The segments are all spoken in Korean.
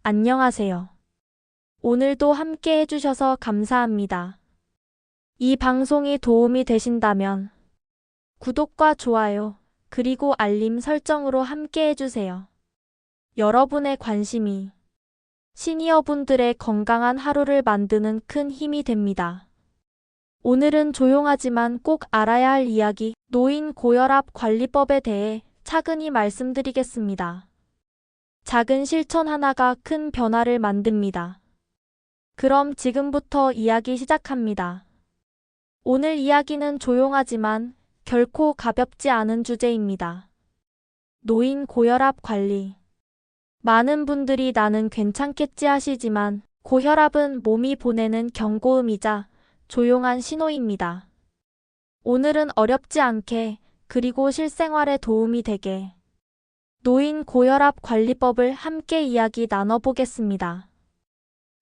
안녕하세요. 오늘도 함께 해주셔서 감사합니다. 이 방송이 도움이 되신다면 구독과 좋아요, 그리고 알림 설정으로 함께 해주세요. 여러분의 관심이 시니어분들의 건강한 하루를 만드는 큰 힘이 됩니다. 오늘은 조용하지만 꼭 알아야 할 이야기, 노인 고혈압 관리법에 대해 차근히 말씀드리겠습니다. 작은 실천 하나가 큰 변화를 만듭니다. 그럼 지금부터 이야기 시작합니다. 오늘 이야기는 조용하지만 결코 가볍지 않은 주제입니다. 노인 고혈압 관리. 많은 분들이 나는 괜찮겠지 하시지만 고혈압은 몸이 보내는 경고음이자 조용한 신호입니다. 오늘은 어렵지 않게 그리고 실생활에 도움이 되게 노인 고혈압 관리법을 함께 이야기 나눠보겠습니다.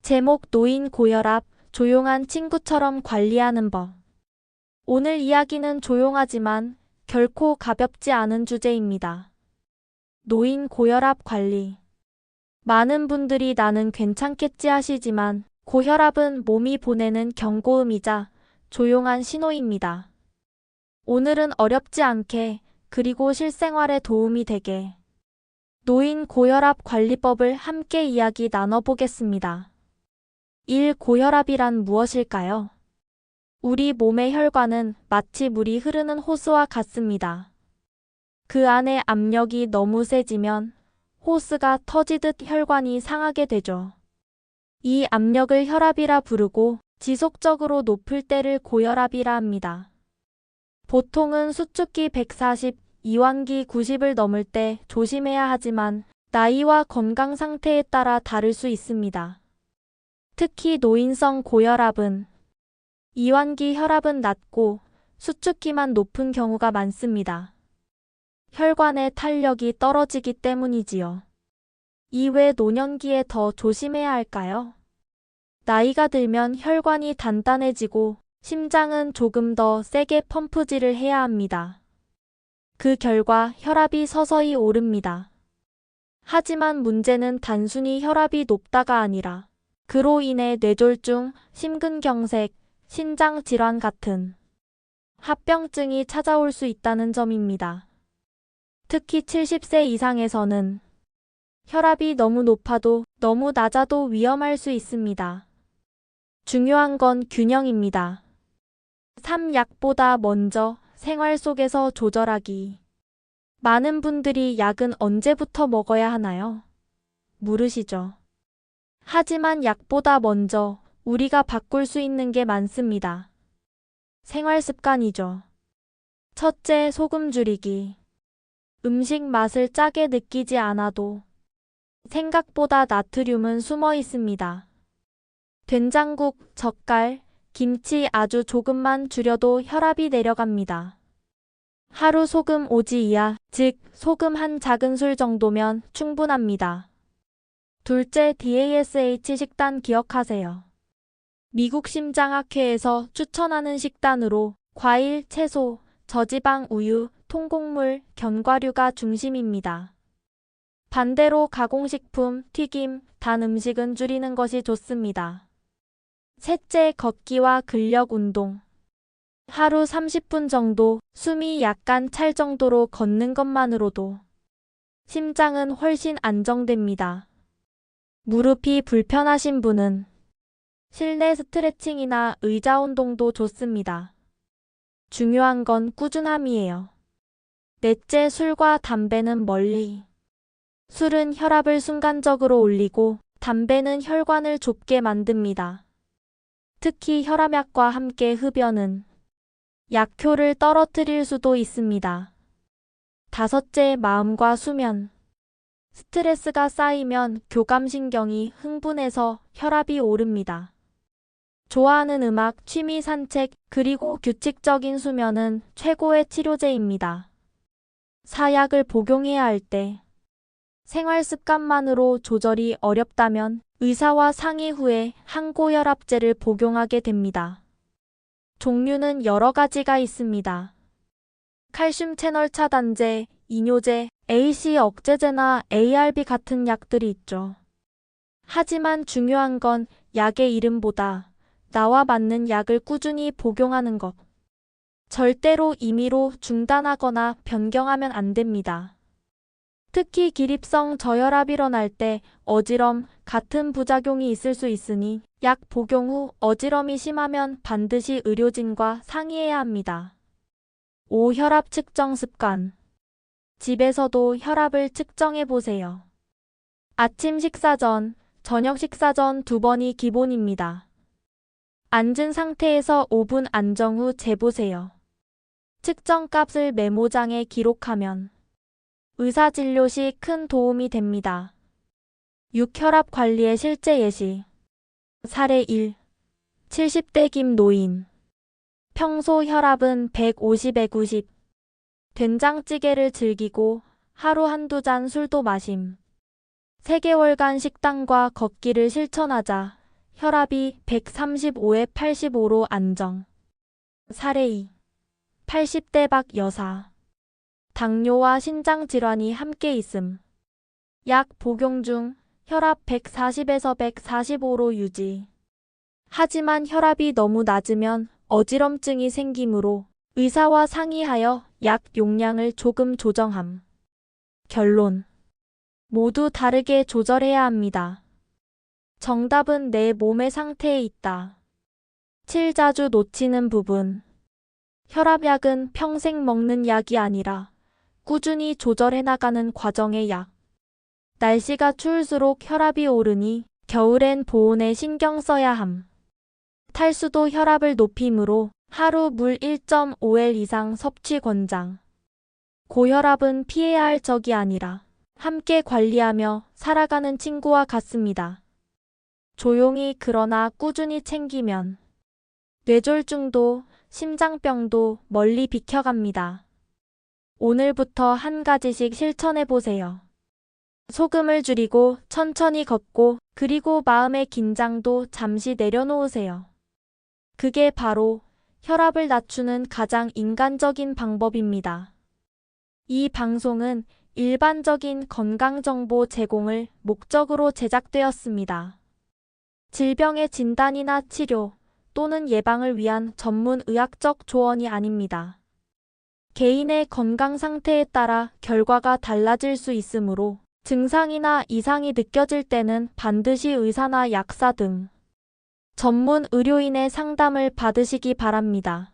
제목 노인 고혈압, 조용한 친구처럼 관리하는 법. 오늘 이야기는 조용하지만 결코 가볍지 않은 주제입니다. 노인 고혈압 관리. 많은 분들이 나는 괜찮겠지 하시지만 고혈압은 몸이 보내는 경고음이자 조용한 신호입니다. 오늘은 어렵지 않게 그리고 실생활에 도움이 되게 노인 고혈압 관리법을 함께 이야기 나눠보겠습니다. 1. 고혈압이란 무엇일까요? 우리 몸의 혈관은 마치 물이 흐르는 호스와 같습니다. 그 안에 압력이 너무 세지면 호스가 터지듯 혈관이 상하게 되죠. 이 압력을 혈압이라 부르고 지속적으로 높을 때를 고혈압이라 합니다. 보통은 수축기 140, 이완기 90을 넘을 때 조심해야 하지만 나이와 건강 상태에 따라 다를 수 있습니다. 특히 노인성 고혈압은 이완기 혈압은 낮고 수축기만 높은 경우가 많습니다. 혈관의 탄력이 떨어지기 때문이지요. 이외 노년기에 더 조심해야 할까요? 나이가 들면 혈관이 단단해지고 심장은 조금 더 세게 펌프질을 해야 합니다. 그 결과 혈압이 서서히 오릅니다. 하지만 문제는 단순히 혈압이 높다가 아니라 그로 인해 뇌졸중, 심근경색, 신장질환 같은 합병증이 찾아올 수 있다는 점입니다. 특히 70세 이상에서는 혈압이 너무 높아도 너무 낮아도 위험할 수 있습니다. 중요한 건 균형입니다. 3. 약보다 먼저 생활 속에서 조절하기. 많은 분들이 약은 언제부터 먹어야 하나요? 물으시죠. 하지만 약보다 먼저 우리가 바꿀 수 있는 게 많습니다. 생활 습관이죠. 첫째, 소금 줄이기. 음식 맛을 짜게 느끼지 않아도 생각보다 나트륨은 숨어 있습니다. 된장국, 젓갈, 김치 아주 조금만 줄여도 혈압이 내려갑니다. 하루 소금 5지 이하, 즉 소금 한 작은술 정도면 충분합니다. 둘째, DASH 식단 기억하세요. 미국 심장학회에서 추천하는 식단으로 과일, 채소, 저지방 우유, 통곡물, 견과류가 중심입니다. 반대로 가공식품, 튀김, 단 음식은 줄이는 것이 좋습니다. 셋째, 걷기와 근력 운동. 하루 30분 정도 숨이 약간 찰 정도로 걷는 것만으로도 심장은 훨씬 안정됩니다. 무릎이 불편하신 분은 실내 스트레칭이나 의자 운동도 좋습니다. 중요한 건 꾸준함이에요. 넷째, 술과 담배는 멀리. 술은 혈압을 순간적으로 올리고 담배는 혈관을 좁게 만듭니다. 특히 혈압약과 함께 흡연은 약효를 떨어뜨릴 수도 있습니다. 다섯째, 마음과 수면. 스트레스가 쌓이면 교감신경이 흥분해서 혈압이 오릅니다. 좋아하는 음악, 취미 산책, 그리고 규칙적인 수면은 최고의 치료제입니다. 사약을 복용해야 할 때 생활 습관만으로 조절이 어렵다면 의사와 상의 후에 항고혈압제를 복용하게 됩니다. 종류는 여러 가지가 있습니다. 칼슘 채널 차단제, 이뇨제, AC 억제제나 ARB 같은 약들이 있죠. 하지만 중요한 건 약의 이름보다 나와 맞는 약을 꾸준히 복용하는 것. 절대로 임의로 중단하거나 변경하면 안 됩니다. 특히 기립성 저혈압이 일어날 때 어지럼 같은 부작용이 있을 수 있으니 약 복용 후 어지럼이 심하면 반드시 의료진과 상의해야 합니다. 5. 혈압 측정 습관. 집에서도 혈압을 측정해 보세요. 아침 식사 전, 저녁 식사 전 2번이 기본입니다. 앉은 상태에서 5분 안정 후 재보세요. 측정 값을 메모장에 기록하면 의사진료 시 큰 도움이 됩니다. 6. 혈압 관리의 실제 예시. 사례 1. 70대 김노인. 평소 혈압은 150에 90. 된장찌개를 즐기고 하루 한두 잔 술도 마심. 3개월간 식단과 걷기를 실천하자 혈압이 135에 85로 안정. 사례 2. 80대 박 여사. 당뇨와 신장질환이 함께 있음. 약 복용 중 혈압 140에서 145로 유지. 하지만 혈압이 너무 낮으면 어지럼증이 생기므로 의사와 상의하여 약 용량을 조금 조정함. 결론. 모두 다르게 조절해야 합니다. 정답은 내 몸의 상태에 있다. 7. 자주 놓치는 부분. 혈압약은 평생 먹는 약이 아니라 꾸준히 조절해 나가는 과정의 약. 날씨가 추울수록 혈압이 오르니 겨울엔 보온에 신경 써야 함. 탈수도 혈압을 높이므로 하루 물 1.5L 이상 섭취 권장. 고혈압은 피해야 할 적이 아니라 함께 관리하며 살아가는 친구와 같습니다. 조용히 그러나 꾸준히 챙기면 뇌졸중도, 심장병도 멀리 비켜갑니다. 오늘부터 한 가지씩 실천해 보세요. 소금을 줄이고 천천히 걷고 그리고 마음의 긴장도 잠시 내려놓으세요. 그게 바로 혈압을 낮추는 가장 인간적인 방법입니다. 이 방송은 일반적인 건강정보 제공을 목적으로 제작되었습니다. 질병의 진단이나 치료 또는 예방을 위한 전문 의학적 조언이 아닙니다. 개인의 건강 상태에 따라 결과가 달라질 수 있으므로 증상이나 이상이 느껴질 때는 반드시 의사나 약사 등 전문 의료인의 상담을 받으시기 바랍니다.